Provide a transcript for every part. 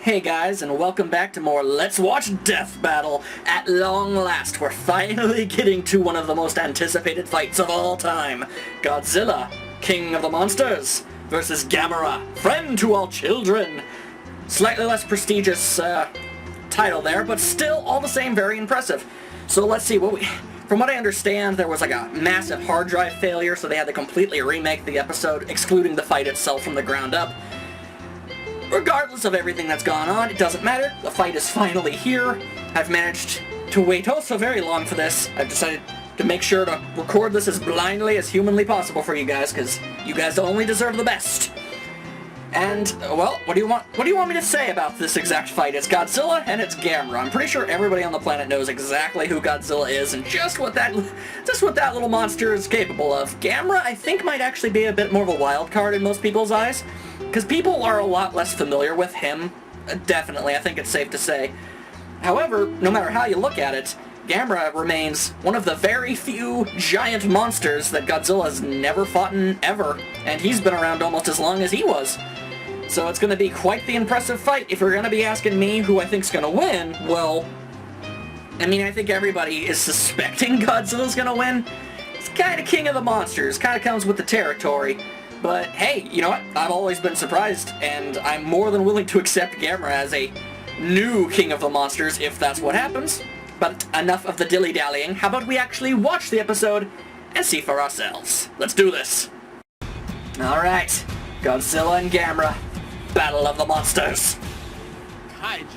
Hey guys, and welcome back to more Let's Watch Death Battle. At long last, we're finally getting to one of the most anticipated fights of all time. Godzilla, King of the Monsters, versus Gamera, Friend to All Children. Slightly less prestigious title there, but still all the same very impressive. So let's see, from what I understand, there was like a massive hard drive failure, so they had to completely remake the episode, excluding the fight itself from the ground up. Regardless of everything that's gone on, it doesn't matter. The fight is finally here. I've managed to wait oh so very long for this. I've decided to make sure to record this as blindly as humanly possible for you guys, because you guys only deserve the best. And, well, what do you want me to say about this exact fight? It's Godzilla and it's Gamera. I'm pretty sure everybody on the planet knows exactly who Godzilla is and just what that little monster is capable of. Gamera, I think, might actually be a bit more of a wild card in most people's eyes, because people are a lot less familiar with him. Definitely, I think it's safe to say. However, no matter how you look at it, Gamera remains one of the very few giant monsters that Godzilla's never fought in ever, and he's been around almost as long as he was. So it's going to be quite the impressive fight. If you're going to be asking me who I think's going to win, well, I mean, I think everybody is suspecting Godzilla's going to win. It's kind of king of the monsters, kind of comes with the territory. But hey, you know what? I've always been surprised, and I'm more than willing to accept Gamera as a new king of the monsters if that's what happens. But enough of the dilly-dallying. How about we actually watch the episode and see for ourselves? Let's do this. Alright, Godzilla and Gamera, Battle of the Monsters. Kaiju,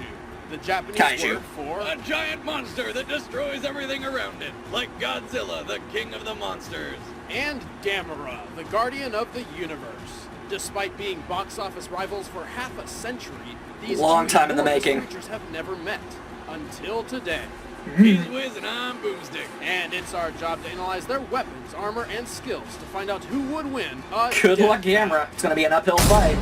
the Japanese word for a giant monster that destroys everything around it, like Godzilla, the king of the monsters. And Gamera, the guardian of the universe. Despite being box office rivals for half a century, these long time in the making creatures have never met until today. He's Wiz and I'm Boomstick. And it's our job to analyze their weapons, armor, and skills to find out who would win a Good luck, Gamera. It's gonna be an uphill fight.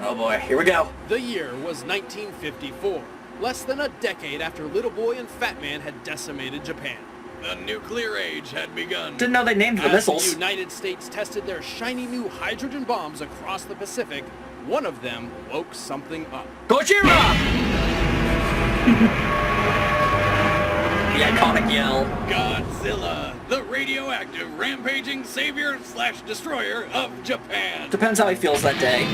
Oh boy, here we go. The year was 1954, less than a decade after Little Boy and Fat Man had decimated Japan. The nuclear age had begun. Didn't know they named the missiles. The United States tested their shiny new hydrogen bombs across the Pacific. One of them woke something up. Gojira! The iconic yell. Godzilla, the radioactive, rampaging savior/destroyer of Japan. Depends how he feels that day.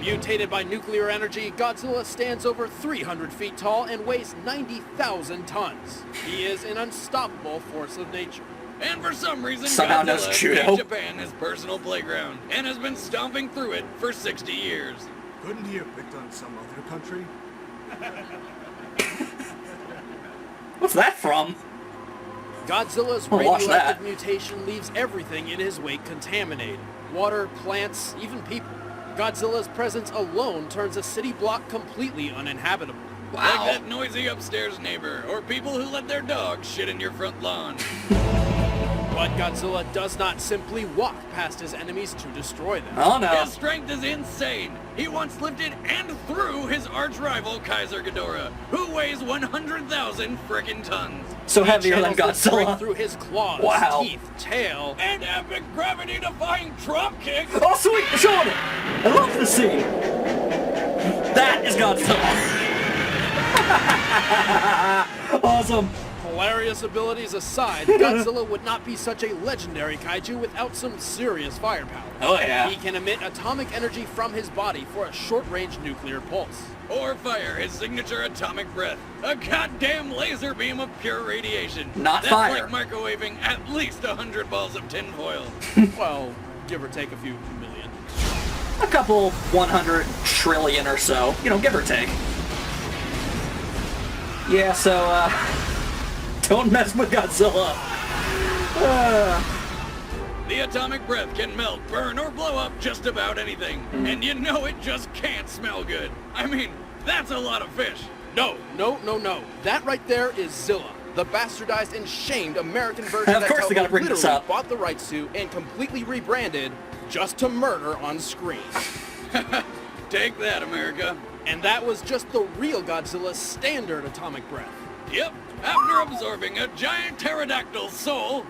Mutated by nuclear energy, Godzilla stands over 300 feet tall and weighs 90,000 tons. He is an unstoppable force of nature. And for some reason, somehow knows Godzilla judo. made Japan his personal playground and has been stomping through it for 60 years. Couldn't he have picked on some other country? What's that from? Godzilla's radioactive mutation leaves everything in his wake contaminated. Water, plants, even people. Godzilla's presence alone turns a city block completely uninhabitable. Wow. Like that noisy upstairs neighbor, or people who let their dog shit in your front lawn. But Godzilla does not simply walk past his enemies to destroy them. Oh no. His strength is insane. He once lifted and threw his arch-rival Kaiser Ghidorah, who weighs 100,000 frickin' tons. So heavier than Godzilla. Through his claws, teeth, tail, and epic gravity-defying drop kicks. Oh sweet, show it! I love the scene. That is Godzilla. Awesome. Hilarious abilities aside, Godzilla would not be such a legendary kaiju without some serious firepower. Oh yeah. He can emit atomic energy from his body for a short-range nuclear pulse. Or fire his signature atomic breath, a goddamn laser beam of pure radiation. Not That's fire. Like microwaving at least 100 balls of tinfoil. Well, give or take a few million. A couple 100 trillion or so, you know, give or take. Yeah, so, don't mess with Godzilla. The atomic breath can melt, burn, or blow up just about anything. And you know it just can't smell good. I mean, that's a lot of fish. No. That right there is Zilla, the bastardized and shamed American version of course they gotta bring this up. Bought the rights to and completely rebranded just to murder on screen. Take that, America. And that was just the real Godzilla's standard atomic breath. Yep, after absorbing a giant pterodactyl's soul,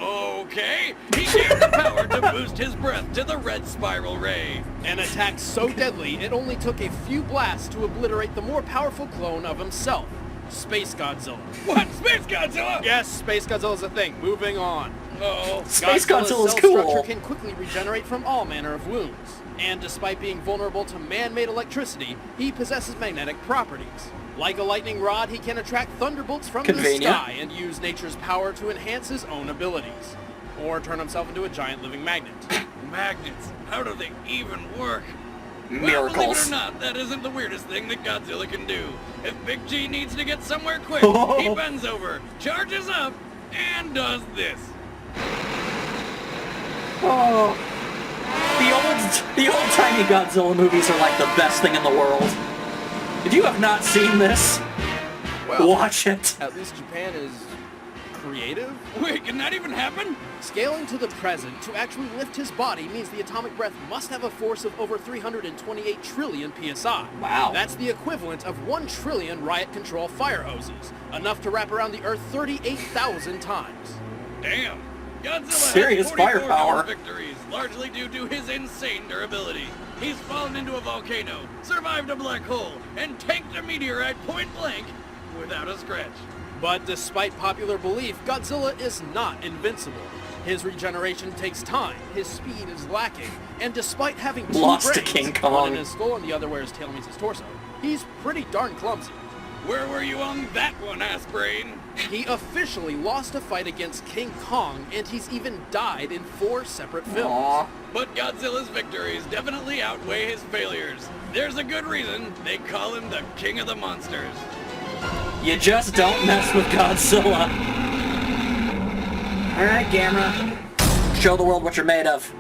Okay, he gained the power to boost his breath to the red spiral ray. An attack so deadly, it only took a few blasts to obliterate the more powerful clone of himself, Space Godzilla. What? Space Godzilla? Yes, Space Godzilla's a thing. Moving on. Oh, Space Godzilla's Godzilla's cell cool. structure can quickly regenerate from all manner of wounds. And despite being vulnerable to man-made electricity, he possesses magnetic properties. Like a lightning rod, he can attract thunderbolts from the Convenient. sky and use nature's power to enhance his own abilities. Or turn himself into a giant living magnet. magnets. How do they even work? Well, believe it Miracles. or not, that isn't the weirdest thing that Godzilla can do. If Big G needs to get somewhere quick, he bends over, charges up, and does this. Oh. The old-timey Godzilla movies are like the best thing in the world. If you have not seen this, Well, watch it. at least Japan is creative. Wait, can that even happen? Scaling to the present, to actually lift his body means the atomic breath must have a force of over 328 trillion psi. Wow. That's the equivalent of 1 trillion riot control fire hoses, enough to wrap around the Earth 38,000 times. Damn. Godzilla Serious has 44 firepower. victories, largely due to his insane durability. He's fallen into a volcano, survived a black hole, and tanked a meteorite point blank without a scratch. But despite popular belief, Godzilla is not invincible. His regeneration takes time, his speed is lacking, and despite having two Lost to brains, King one Kong. in his skull and the other where his tail meets his torso, he's pretty darn clumsy. Where were you on that one, ass-brain? He officially lost a fight against King Kong, and he's even died in 4 separate films. Aw. But Godzilla's victories definitely outweigh his failures. There's a good reason they call him the King of the Monsters. You just don't mess with Godzilla. Alright, Gamera. Show the world what you're made of.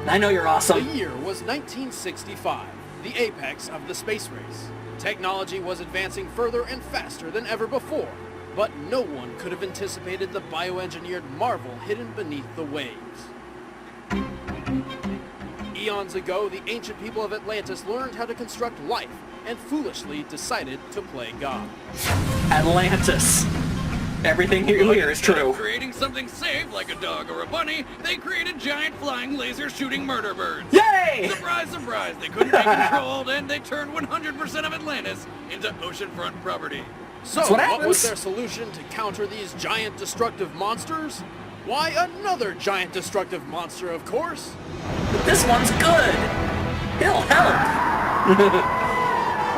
I know you're The awesome. year was 1965, the apex of the space race. Technology was advancing further and faster than ever before, but no one could have anticipated the bioengineered marvel hidden beneath the waves. Eons ago, the ancient people of Atlantis learned how to construct life and foolishly decided to play God. Atlantis. Everything you hear is Instead of true. creating something safe like a dog or a bunny, they created giant flying laser shooting murder birds. Yay! Surprise, surprise, they couldn't be controlled and they turned 100% of Atlantis into oceanfront property. So, what what happens. was their solution to counter these giant destructive monsters? Why, another giant destructive monster, of course. But this one's good. He'll help.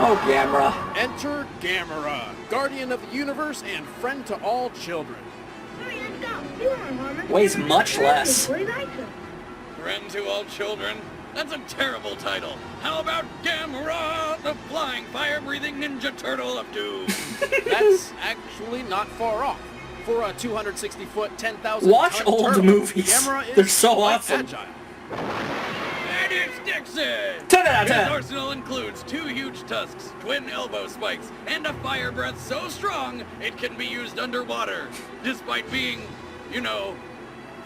Oh, Gamera. Enter Gamera, guardian of the universe and friend to all children. Weighs much less. Friend to all children? That's a terrible title. How about Gamera, the flying, fire-breathing ninja turtle of doom? That's actually not far off. For a 260-foot, 10,000 Watch ton old turtle, movies. Gamera is They're so quite awesome. agile. And it's Dixon! 10 out of His 10. arsenal includes 2 huge tusks, twin elbow spikes, and a fire breath so strong it can be used underwater, despite being, you know,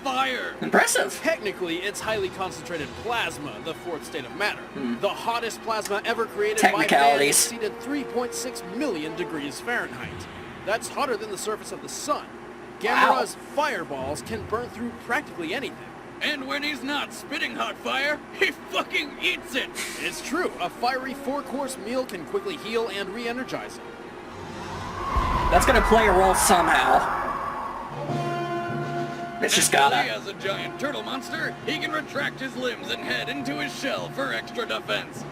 fire. Impressive. Technically, it's highly concentrated plasma, the 4th state of matter. The hottest plasma ever created by man Technicalities. exceeded 3.6 million degrees Fahrenheit. That's hotter than the surface of the sun. Gamera's fireballs can burn through practically anything. And when he's not spitting hot fire, he fucking eats it! It's true, a fiery 4-course meal can quickly heal and re-energize him. That's gonna play a role somehow. It's just gotta. As a giant turtle monster, he can retract his limbs and head into his shell for extra defense.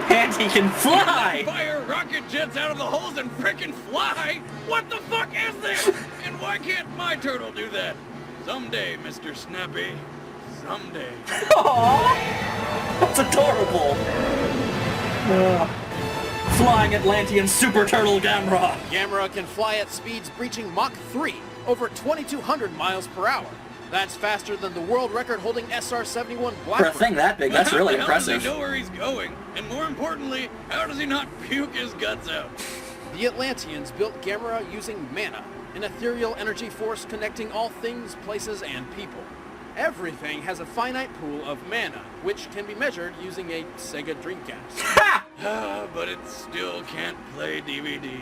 And he can fly! Fire rocket jets out of the holes and frickin' fly? What the fuck is this? And why can't my turtle do that? Someday, Mr. Snappy. Someday. Aww! That's adorable. Flying Atlantean Super Turtle Gamera. Gamera can fly at speeds breaching Mach 3, over 2,200 miles per hour. That's faster than the world record-holding SR-71 For a Blackbird. thing that big, that's really How does impressive. he know where he's going? And more importantly, how does he not puke his guts out? The Atlanteans built Gamera using mana, an ethereal energy force connecting all things, places, and people. Everything has a finite pool of mana, which can be measured using a Sega Dreamcast. Ha! But it still can't play DVDs.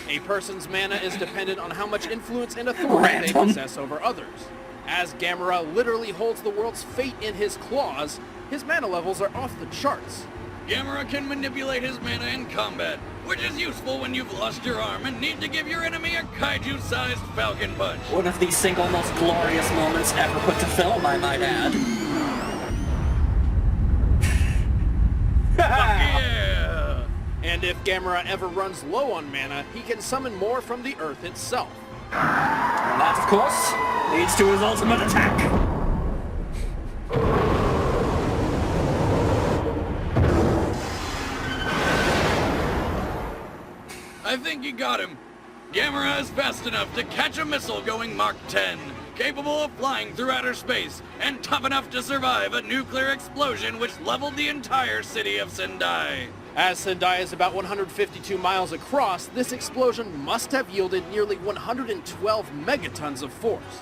A person's mana is dependent on how much influence and authority they possess over others. As Gamera literally holds the world's fate in his claws, his mana levels are off the charts. Gamera can manipulate his mana in combat, which is useful when you've lost your arm and need to give your enemy a kaiju-sized falcon punch. One of the single most glorious moments ever put to film, I might add. Yeah! And if Gamera ever runs low on mana, he can summon more from the earth itself. And that, of course, leads to his ultimate attack. I think you got him. Gamera is fast enough to catch a missile going Mach 10, capable of flying through outer space, and tough enough to survive a nuclear explosion which leveled the entire city of Sendai. As Sendai is about 152 miles across, this explosion must have yielded nearly 112 megatons of force.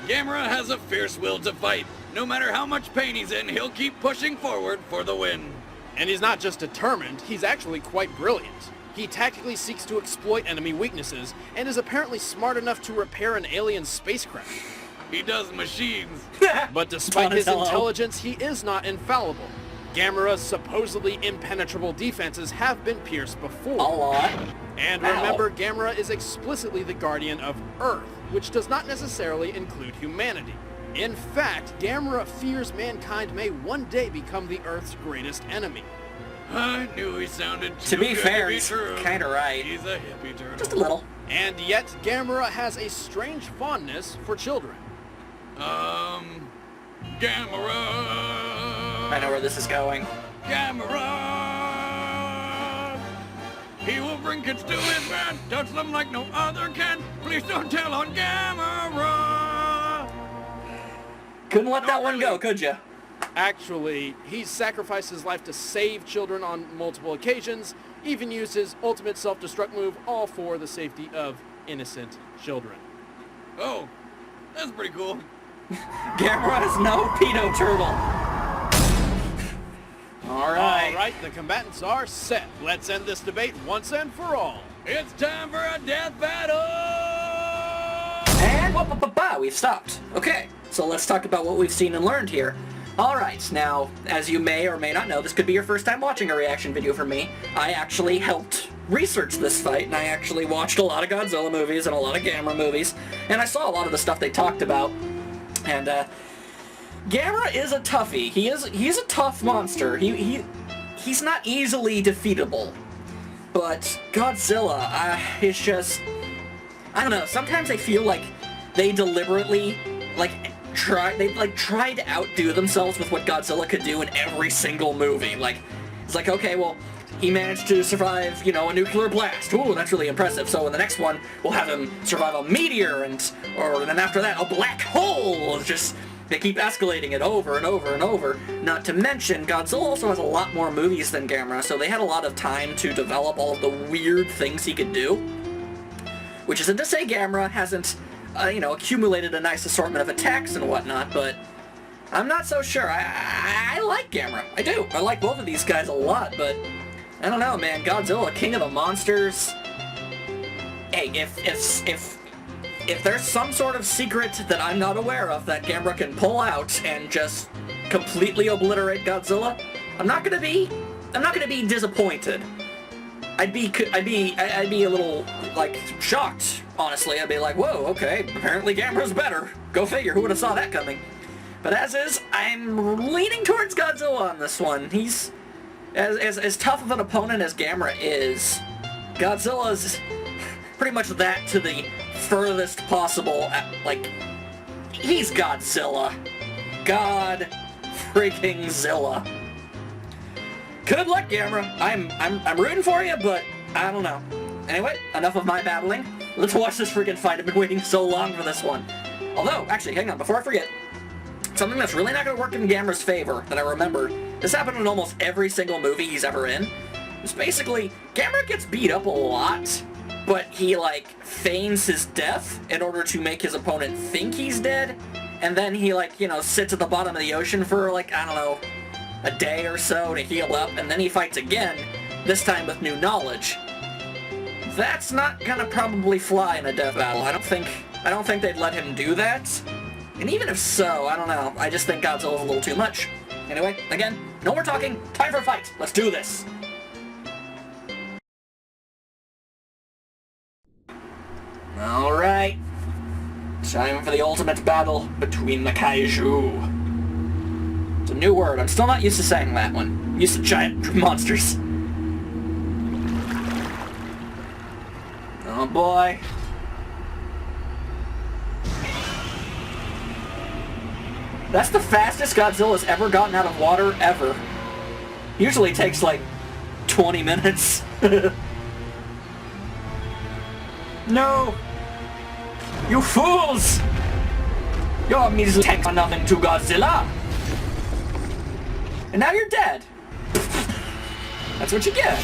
Gamera has a fierce will to fight. No matter how much pain he's in, he'll keep pushing forward for the win. And he's not just determined, he's actually quite brilliant. He tactically seeks to exploit enemy weaknesses, and is apparently smart enough to repair an alien spacecraft. He does machines. But despite his intelligence, he is not infallible. Gamera's supposedly impenetrable defenses have been pierced before. A lot. And remember, Gamera is explicitly the guardian of Earth, which does not necessarily include humanity. In fact, Gamera fears mankind may one day become the Earth's greatest enemy. I knew he sounded too To be good fair, to be he's true. kinda right. He's a hippie turtle. Just a little. And yet, Gamera has a strange fondness for children. Gamera. I know where this is going. Gamera. He will bring kids to his bed, touch them like no other can. Please don't tell on Gamera. Couldn't let that one go, could ya? Actually, he's sacrificed his life to save children on multiple occasions, even used his ultimate self-destruct move, all for the safety of innocent children. Oh, that's pretty cool. Gamera is no pedo turtle. Alright. Alright, the combatants are set. Let's end this debate once and for all. It's time for a death battle! And we've stopped. Okay, so let's talk about what we've seen and learned here. Alright, now, as you may or may not know, this could be your first time watching a reaction video from me. I actually helped research this fight, and I actually watched a lot of Godzilla movies and a lot of Gamera movies, and I saw a lot of the stuff they talked about. And, Gamera is a toughie. He's a tough monster. He's not easily defeatable. But Godzilla, is just... I don't know, sometimes I feel like they deliberately, try to outdo themselves with what Godzilla could do in every single movie. Like, it's like, okay, well, he managed to survive, a nuclear blast. Ooh, that's really impressive. So in the next one, we'll have him survive a meteor, or then after that, a black hole. It's just, they keep escalating it over and over and over. Not to mention, Godzilla also has a lot more movies than Gamera, so they had a lot of time to develop all of the weird things he could do. Which isn't to say Gamera hasn't, accumulated a nice assortment of attacks and whatnot, but I'm not so sure. I like Gamera. I do. I like both of these guys a lot, but I don't know, man. Godzilla, King of the Monsters. Hey, if there's some sort of secret that I'm not aware of that Gamera can pull out and just completely obliterate Godzilla, I'm not gonna be disappointed. I'd be a little, shocked, honestly. I'd be like, whoa, okay, apparently Gamera's better. Go figure, who would have saw that coming? But as is, I'm leaning towards Godzilla on this one. He's, as tough of an opponent as Gamera is, Godzilla's pretty much that to the furthest possible, he's Godzilla. God freaking Zilla. Good luck, Gamera. I'm rooting for you, but I don't know. Anyway, enough of my babbling. Let's watch this freaking fight. I've been waiting so long for this one. Although, actually, hang on, before I forget, something that's really not going to work in Gamera's favor that I remembered, this happened in almost every single movie he's ever in. It's basically, Gamera gets beat up a lot, but he, feigns his death in order to make his opponent think he's dead, and then he, sits at the bottom of the ocean for, I don't know, a day or so to heal up, and then he fights again, this time with new knowledge. That's not gonna probably fly in a death battle. I don't think they'd let him do that. And even if so, I don't know. I just think Godzilla's a little too much. Anyway, again, no more talking. Time for a fight. Let's do this. Alright. Time for the ultimate battle between the kaiju. It's a new word. I'm still not used to saying that one. I'm used to giant monsters. Oh boy. That's the fastest Godzilla's ever gotten out of water, ever. Usually it takes like 20 minutes. No! You fools! Your measly tanks are nothing to Godzilla! And now you're dead! That's what you get.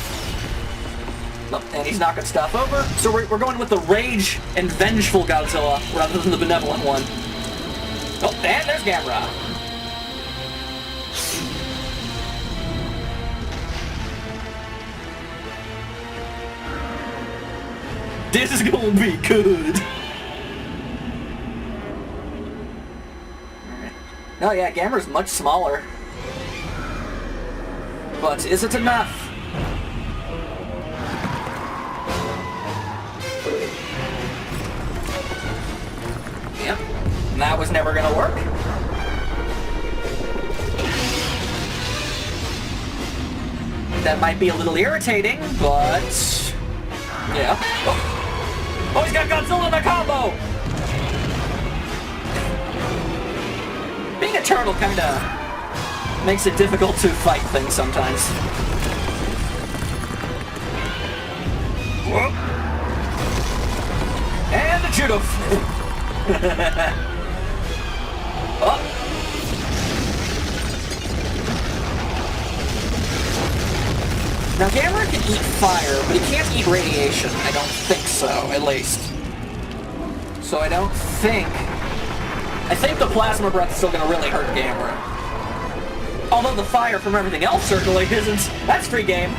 Oh, and he's knocking stuff over. So we're going with the rage and vengeful Godzilla rather than the benevolent one. Oh, and there's Gamera. This is gonna be good. Alright. Oh yeah, Gamera's much smaller. But is it enough? Yep. And that was never gonna work. That might be a little irritating, but... yeah. Oh, he's got Godzilla in the combo! Being a turtle kinda makes it difficult to fight things sometimes. Whoa. And the judo. Oh. Now Gamera can eat fire, but he can't eat radiation. I don't think so, at least. So I think the plasma breath is still gonna really hurt Gamera. Although the fire from everything else circulating isn't. That's free game.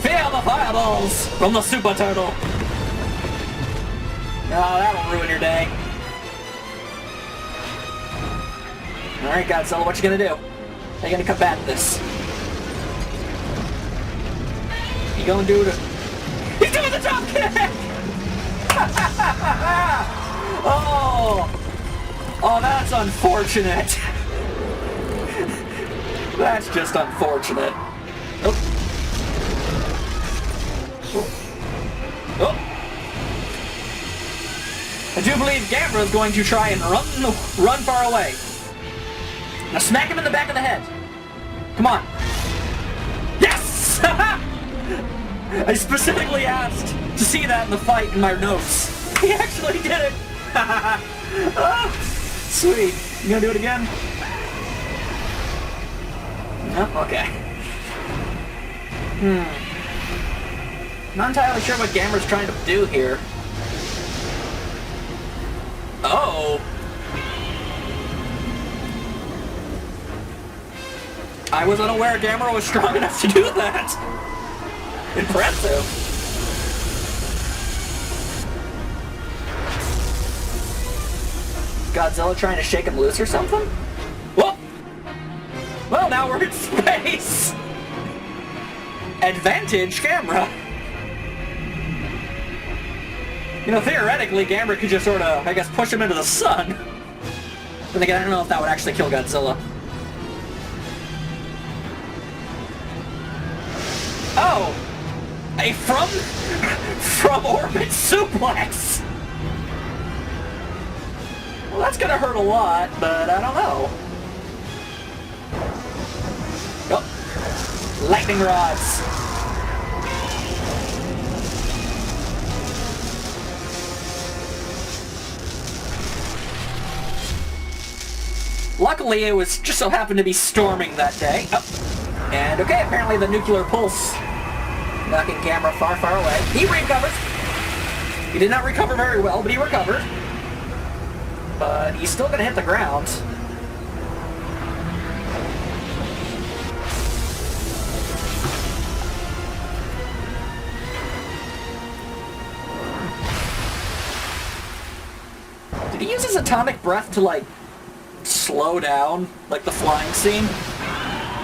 Feel the fireballs from the Super Turtle. Oh, that'll ruin your day. Alright, Godzilla, what you gonna do? How you gonna combat this? You gonna do the... He's doing the drop kick! Oh! Oh, that's unfortunate. That's just unfortunate. Oh. Oh. I do believe Gamera is going to try and run far away. Now smack him in the back of the head. Come on. Yes! I specifically asked to see that in the fight in my notes. He actually did it! Oh, sweet. You gonna do it again? No? Okay. Not entirely sure what Gamera's trying to do here. Oh! I was unaware Gamera was strong enough to do that! Impressive! Godzilla trying to shake him loose or something? Whoa! Well, now we're in space! Advantage Gamera! You know, theoretically, Gamera could just sort of, I guess, push him into the sun. But again, I don't know if that would actually kill Godzilla. Oh! A from orbit suplex! Well, that's gonna hurt a lot, but I don't know. Oh. Lightning rods. Luckily, it was just so happened to be storming that day. Oh. And okay, apparently the nuclear pulse knocking Gamera far, far away. He recovers. He did not recover very well, but he recovered. But he's still gonna hit the ground. he use his atomic breath to, like, slow down, like, the flying scene?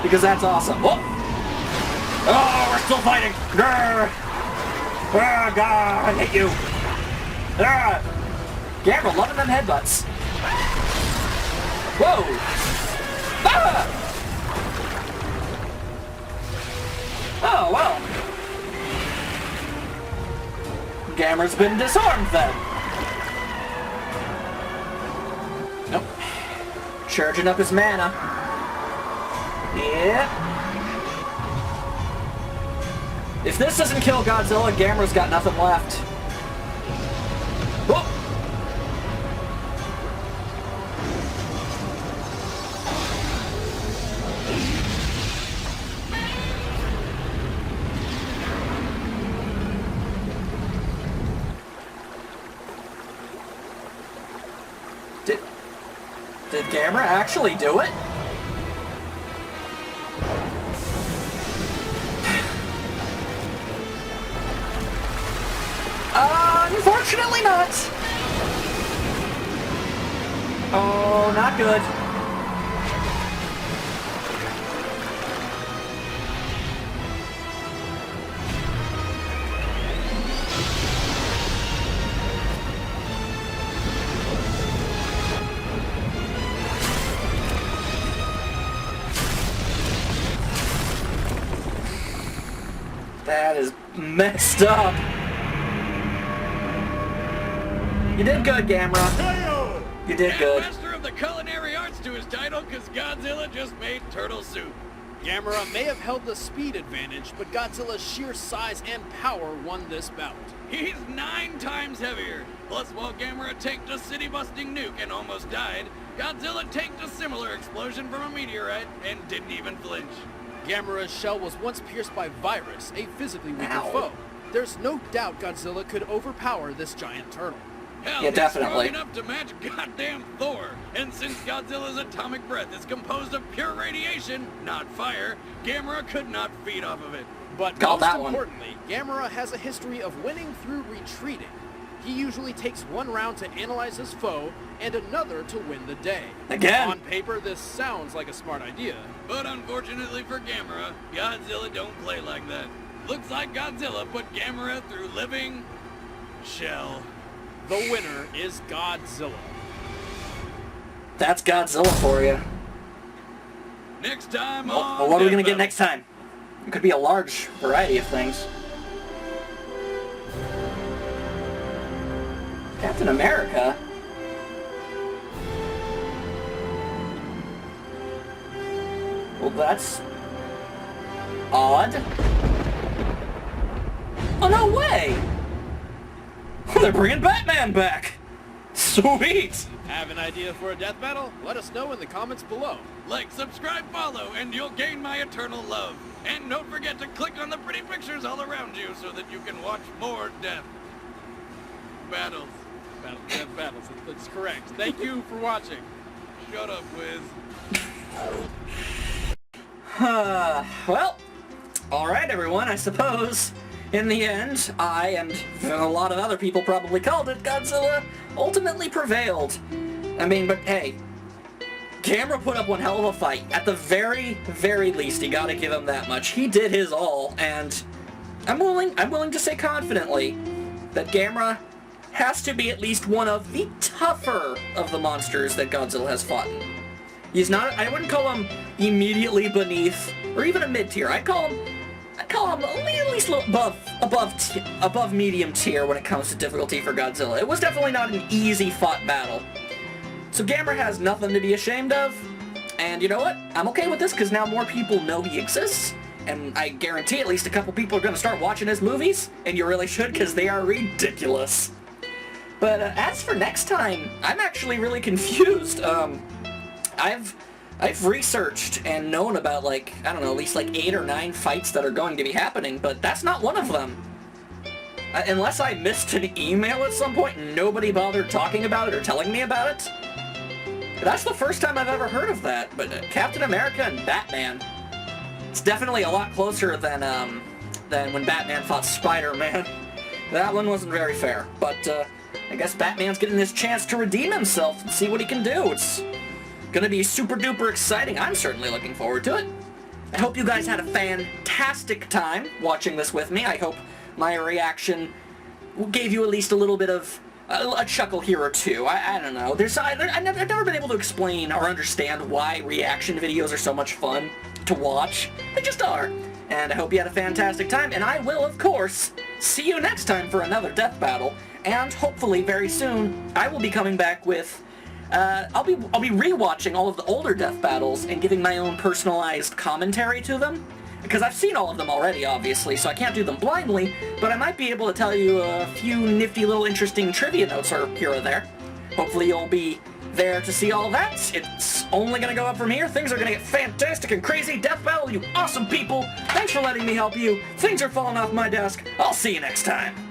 Because that's awesome. Whoa! Oh, we're still fighting! Grr! Oh, God, I hate you! Gamera loving them headbutts. Whoa! Ah! Oh, well. Gamera's been disarmed then. Nope. Charging up his mana. Yeah. If this doesn't kill Godzilla, Gamera's got nothing left. Whoa! Did Gamera actually do it? Unfortunately not. Oh, not good. That is messed up. You did good, Gamera. You did good. Master of the culinary arts to his title because Godzilla just made turtle soup. Gamera may have held the speed advantage, but Godzilla's sheer size and power won this bout. He's 9 times heavier. Plus, while Gamera tanked a city-busting nuke and almost died, Godzilla tanked a similar explosion from a meteorite and didn't even flinch. Gamera's shell was once pierced by Virus, a physically weaker foe. There's no doubt Godzilla could overpower this giant turtle. Hell, yeah, he's definitely. strong enough to match goddamn Thor. And since Godzilla's atomic breath is composed of pure radiation, not fire, Gamera could not feed off of it. But most importantly, Gamera has a history of winning through retreating. He usually takes one round to analyze his foe and another to win the day. Again! On paper, this sounds like a smart idea. But unfortunately for Gamera, Godzilla don't play like that. Looks like Godzilla put Gamera through living shell. The winner is Godzilla. That's Godzilla for you. Next time well, what are we going to get next time? It could be a large variety of things. Captain America? Well, that's odd. Oh, no way! They're bringing Batman back! Sweet! Have an idea for a death battle? Let us know in the comments below. Like, subscribe, follow, and you'll gain my eternal love. And don't forget to click on the pretty pictures all around you so that you can watch more death battles. Death battles, that's correct. Thank you for watching. Shut up, Wiz. Well, alright everyone, I suppose. In the end, I and a lot of other people probably called it, Godzilla ultimately prevailed. I mean, but hey, Gamera put up one hell of a fight. At the very, very least, you gotta give him that much. He did his all, and I'm willing to say confidently that Gamera has to be at least one of the tougher of the monsters that Godzilla has fought. He's not, I wouldn't call him immediately beneath, or even a mid-tier. I'd call him at least above medium tier when it comes to difficulty for Godzilla. It was definitely not an easy fought battle. So Gamera has nothing to be ashamed of, and you know what? I'm okay with this because now more people know he exists, and I guarantee at least a couple people are going to start watching his movies, and you really should because they are ridiculous. But as for next time, I'm actually really confused. I've researched and known about, like, I don't know, at least like 8 or 9 fights that are going to be happening, but that's not one of them. Unless I missed an email at some point and nobody bothered talking about it or telling me about it. That's the first time I've ever heard of that, but Captain America and Batman. It's definitely a lot closer than when Batman fought Spider-Man. That one wasn't very fair, but I guess Batman's getting this chance to redeem himself and see what he can do. It's gonna be super duper exciting. I'm certainly looking forward to it. I hope you guys had a fantastic time watching this with me. I hope my reaction gave you at least a little bit of a chuckle here or two. I don't know. I've never been able to explain or understand why reaction videos are so much fun to watch. They just are. And I hope you had a fantastic time, and I will, of course, see you next time for another death battle. And hopefully, very soon, I will be coming back with I'll be rewatching all of the older death battles and giving my own personalized commentary to them. Because I've seen all of them already, obviously, so I can't do them blindly, but I might be able to tell you a few nifty little interesting trivia notes here or there. Hopefully you'll be there to see all that. It's only gonna go up from here. Things are gonna get fantastic and crazy. Death battle, you awesome people! Thanks for letting me help you. Things are falling off my desk. I'll see you next time.